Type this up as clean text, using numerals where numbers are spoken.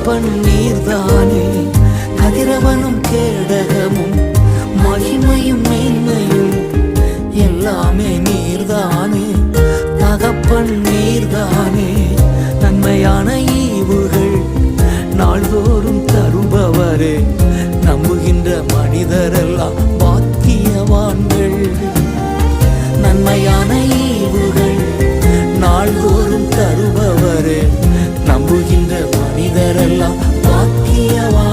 தகப்பன் நீர்தானே, கதிரவனும் கேடகமும் மகிமையும் மேன்மையும் எல்லாமே நீர்தானே. தகப்பன் நீர்தானே, நன்மையான ஈவுகள் நாள்தோறும் தருபவரே. நம்புகின்ற மனிதரெல்லாம் பாக்கியவான்கள். நன்மையான ஈவுகள் நாள்தோறும் தருபவரே. நம்புகின்ற மனிதரெல்லாம் பாக்கியவான்கள்.